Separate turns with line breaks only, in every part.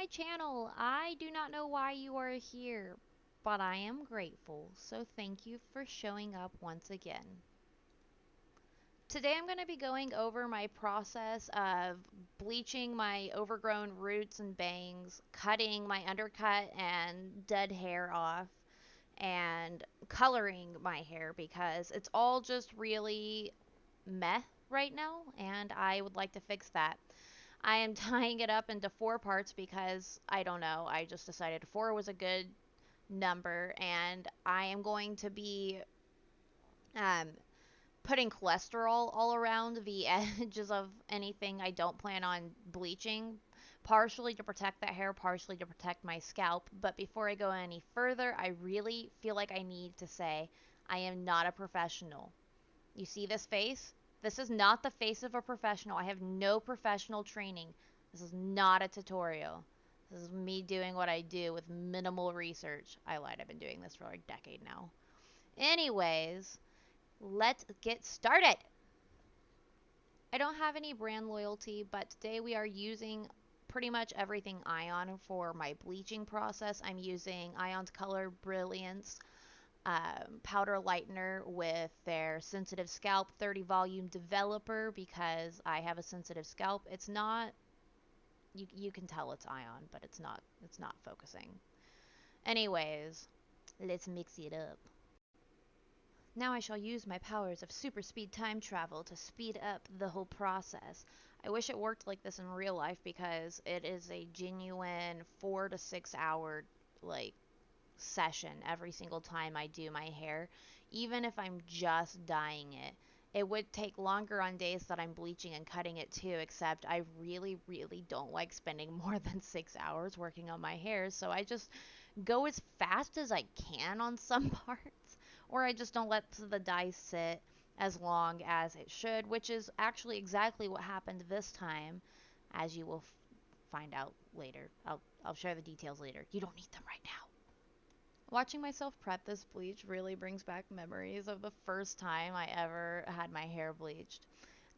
my channel. I do not know why you are here, but I am grateful, so thank you for showing up once again. Today I'm going to be going over my process of bleaching my overgrown roots and bangs, cutting my undercut and dead hair off, and coloring my hair because it's all just really meh right now, and I would like to fix that. I am tying it up into 4 parts because I don't know. I just decided 4 was a good number, and I am going to be um, putting cholesterol all around the edges of anything I don't plan on bleaching, partially to protect that hair, partially to protect my scalp. But before I go any further, I really feel like I need to say I am not a professional. You see this face? This is not the face of a professional. I have no professional training. This is not a tutorial. This is me doing what I do with minimal research. I lied. I've been doing this for like a decade now. Anyways, let's get started. I don't have any brand loyalty, but today we are using pretty much everything Ion for my bleaching process. I'm using Ion's Color Brilliance powder lightener with their sensitive scalp 30 volume developer because I have a sensitive scalp. It's not, you can tell it's Ion, but it's not focusing. Anyways, let's mix it up. Now I shall use my powers of super speed time travel to speed up the whole process. I wish it worked like this in real life because it is a genuine 4 to 6 hour like session every single time I do my hair, even if I'm just dyeing it. It would take longer on days that I'm bleaching and cutting it too, except I really, really don't like spending more than 6 hours working on my hair, so I just go as fast as I can on some parts, or I just don't let the dye sit as long as it should, which is actually exactly what happened this time, as you will find out later. I'll share the details later. You don't need them right now. Watching myself prep this bleach really brings back memories of the first time I ever had my hair bleached.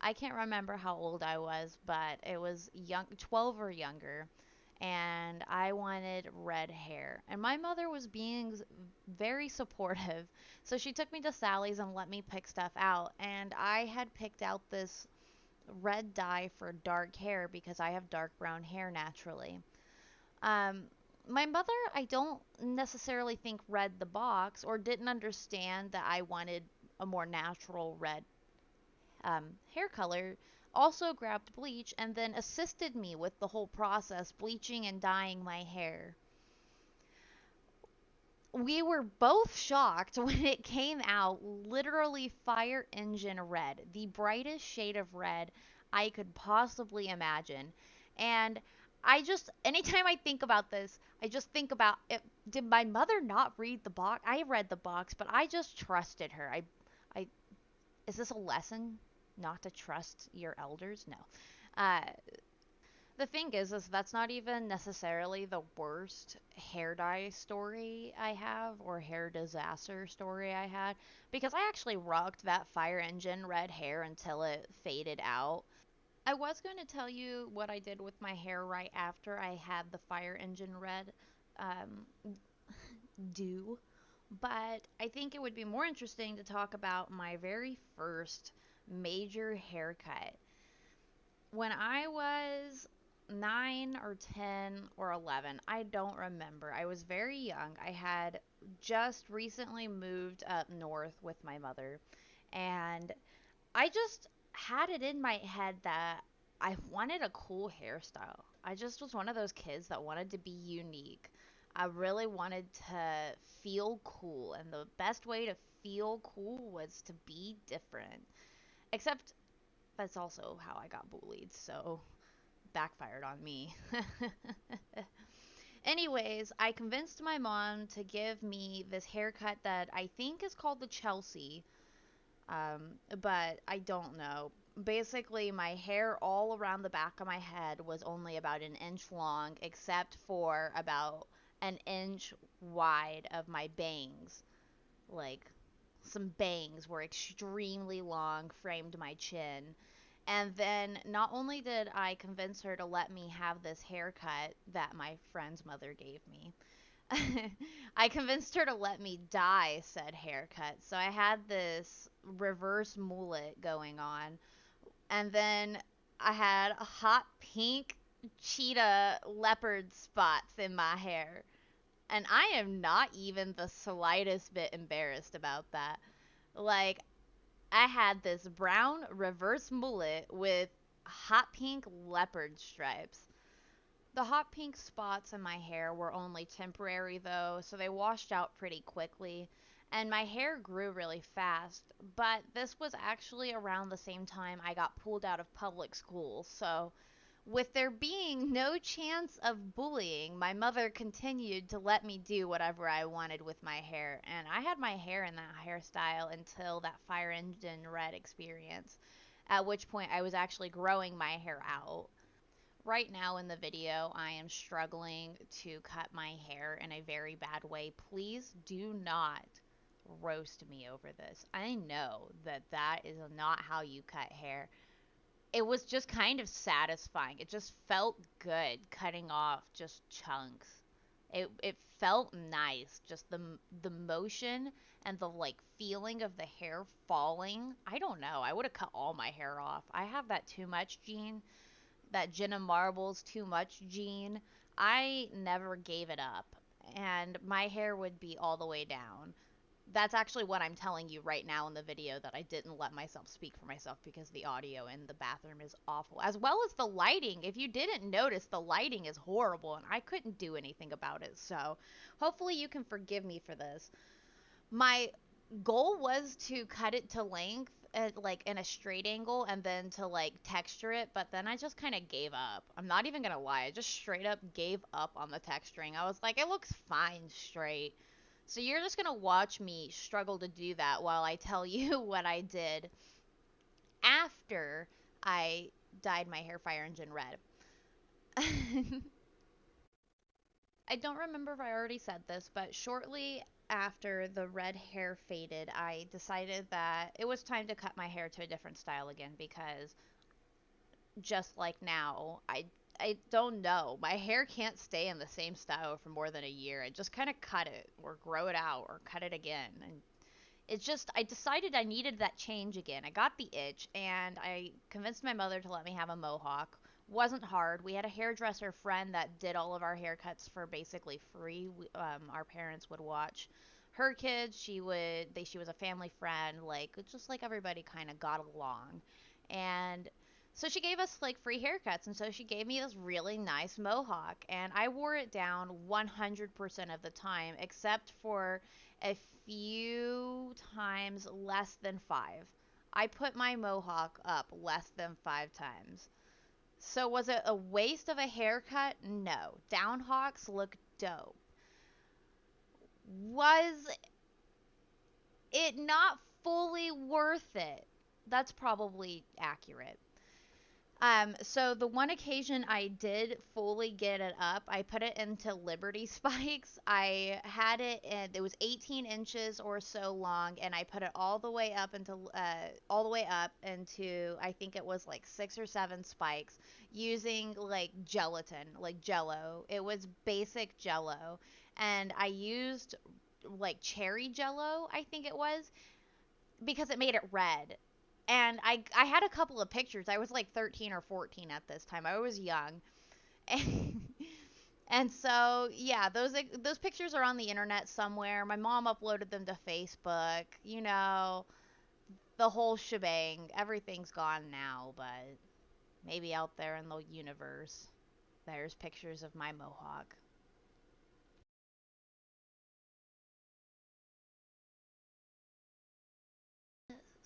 I can't remember how old I was, but it was 12 or younger, and I wanted red hair. And my mother was being very supportive, so she took me to Sally's and let me pick stuff out. And I had picked out this red dye for dark hair because I have dark brown hair naturally. Um, my mother, I don't necessarily think read the box or didn't understand that I wanted a more natural red hair color. Also grabbed bleach and then assisted me with the whole process, bleaching and dyeing my hair. We were both shocked when it came out literally fire engine red, the brightest shade of red I could possibly imagine. And anytime I think about this, I just think about it. Did my mother not read the box? I read the box, but I just trusted her. I, is this a lesson not to trust your elders? No. Uh, the thing is that's not even necessarily the worst hair dye story I have or hair disaster story I had because I actually rocked that fire engine red hair until it faded out. I was going to tell you what I did with my hair right after I had the fire engine red um, do, but I think it would be more interesting to talk about my very first major haircut. When I was 9 or 10 or 11, I don't remember. I was very young. I had just recently moved up north with my mother, and I just had it in my head that I wanted a cool hairstyle. I just was one of those kids that wanted to be unique. I really wanted to feel cool, and the best way to feel cool was to be different. Except that's also how I got bullied, so backfired on me. Anyways, I convinced my mom to give me this haircut that I think is called the Chelsea, but I don't know. Basically, my hair all around the back of my head was only about an inch long, except for about an inch wide of my bangs. Like, some bangs were extremely long, framed my chin. And then not only did I convince her to let me have this haircut that my friend's mother gave me, I convinced her to let me dye said haircut. So I had this reverse mullet going on. And then I had hot pink cheetah leopard spots in my hair. And I am not even the slightest bit embarrassed about that. Like, I had this brown reverse mullet with hot pink leopard stripes. The hot pink spots in my hair were only temporary though, so they washed out pretty quickly, and my hair grew really fast. But this was actually around the same time I got pulled out of public school, so with there being no chance of bullying, my mother continued to let me do whatever I wanted with my hair, and I had my hair in that hairstyle until that fire engine red experience, at which point I was actually growing my hair out. Right now in the video, I am struggling to cut my hair in a very bad way. Please do not roast me over this. I know that that is not how you cut hair. It was just kind of satisfying. It just felt good cutting off just chunks. It felt nice. Just the motion and the like feeling of the hair falling. I don't know. I would have cut all my hair off. I have that too much gene, that Jenna Marbles too much gene. I never gave it up, and my hair would be all the way down. That's actually what I'm telling you right now in the video, that I didn't let myself speak for myself because the audio in the bathroom is awful, as well as the lighting. If you didn't notice, the lighting is horrible and I couldn't do anything about it. So hopefully you can forgive me for this. My goal was to cut it to length at, like in a straight angle, and then to like texture it, but then I just kind of gave up. I'm not even gonna lie, I just straight up gave up on the texturing. I was like, it looks fine straight. So you're just gonna watch me struggle to do that while I tell you what I did after I dyed my hair fire engine red. I don't remember if I already said this, but shortly after the red hair faded, I decided that it was time to cut my hair to a different style again, because just like now, I don't know. My hair can't stay in the same style for more than a year. I just kind of cut it or grow it out or cut it again. And it's just, I decided I needed that change again. I got the itch, and I convinced my mother to let me have a mohawk. Wasn't hard. We had a hairdresser friend that did all of our haircuts for basically free. Our parents would watch her kids. She was a family friend, like just like everybody kind of got along. And so she gave us like free haircuts, and so she gave me this really nice mohawk, and I wore it down 100% of the time, except for a few times less than five. I put my mohawk up less than 5 times. So was it a waste of a haircut? No. Downhawks look dope. Was it not fully worth it? That's probably accurate. So the one occasion I did fully get it up, I put it into Liberty spikes. I had it, and it was 18 inches or so long, and I put it all the way up into, I think it was like 6 or 7 spikes, using like gelatin, like Jello. It was basic Jello, and I used like cherry Jello, I think it was, because it made it red. And I had a couple of pictures. I was like 13 or 14 at this time. I was young. And so, yeah, those pictures are on the internet somewhere. My mom uploaded them to Facebook, the whole shebang. Everything's gone now, but maybe out there in the universe there's pictures of my mohawk.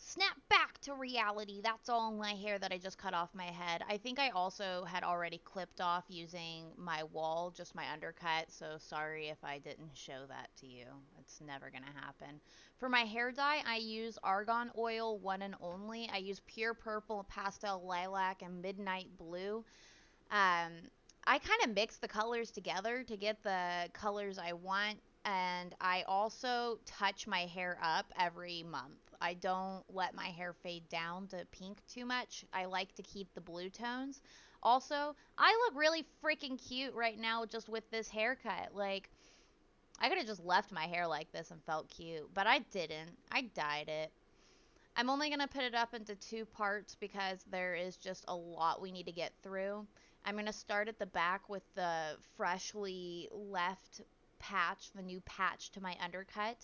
Snap back to reality. That's all my hair that I just cut off my head. I think I also had already clipped off using my wall, just my undercut, so sorry if I didn't show that to you. It's never gonna happen. For my hair dye, I use Argon Oil, one and only. I use pure purple, pastel lilac, and midnight blue. Um, I kind of mix the colors together to get the colors I want. And I also touch my hair up every month. I don't let my hair fade down to pink too much. I like to keep the blue tones. Also, I look really freaking cute right now just with this haircut. Like, I could have just left my hair like this and felt cute, but I didn't. I dyed it. I'm only going to put it up into two parts because there is just a lot we need to get through. I'm going to start at the back with the freshly left patch, the new patch to my undercut.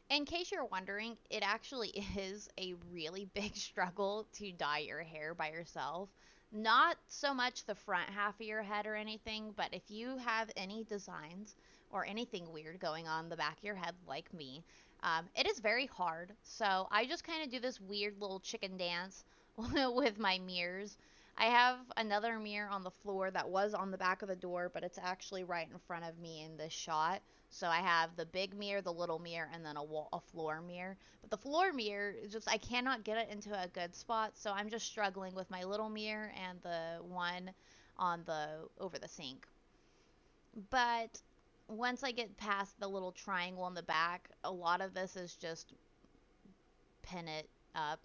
In case you're wondering, it actually is a really big struggle to dye your hair by yourself. Not so much the front half of your head or anything, but if you have any designs or anything weird going on the back of your head like me, it is very hard. So I just kind of do this weird little chicken dance with my mirrors. I have another mirror on the floor that was on the back of the door, but it's actually right in front of me in this shot. So I have the big mirror, the little mirror, and then a floor mirror. But the floor mirror is just I cannot get it into a good spot, so I'm just struggling with my little mirror and the one on the over the sink. But once I get past the little triangle in the back, a lot of this is just pin it up,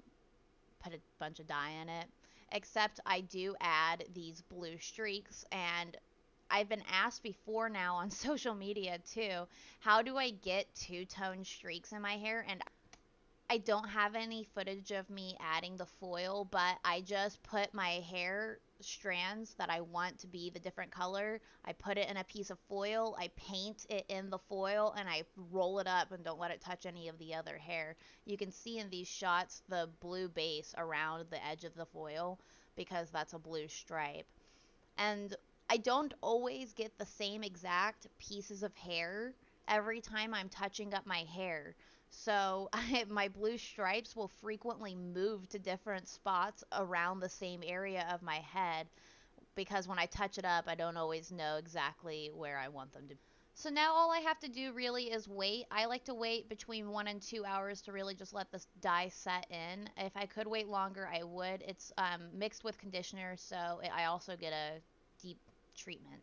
put a bunch of dye in it. Except I do add these blue streaks, and I've been asked before now on social media too, how do I get two-tone streaks in my hair? And I don't have any footage of me adding the foil, but I just put my hair strands that I want to be the different color. I put it in a piece of foil, I paint it in the foil, and I roll it up and don't let it touch any of the other hair. You can see in these shots the blue base around the edge of the foil because that's a blue stripe. And I don't always get the same exact pieces of hair every time I'm touching up my hair. So my blue stripes will frequently move to different spots around the same area of my head because when I touch it up, I don't always know exactly where I want them to be. So now all I have to do really is wait. I like to wait between 1 and 2 hours to really just let this dye set in. If I could wait longer, I would. It's mixed with conditioner, so I also get a deep treatment.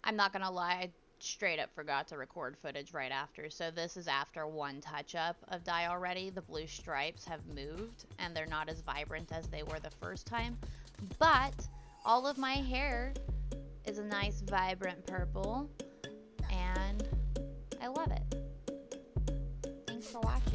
I'm not gonna lie, I straight up forgot to record footage right after. So this is after one touch up of dye already. The blue stripes have moved and they're not as vibrant as they were the first time. But all of my hair is a nice vibrant purple and I love it. Thanks for watching.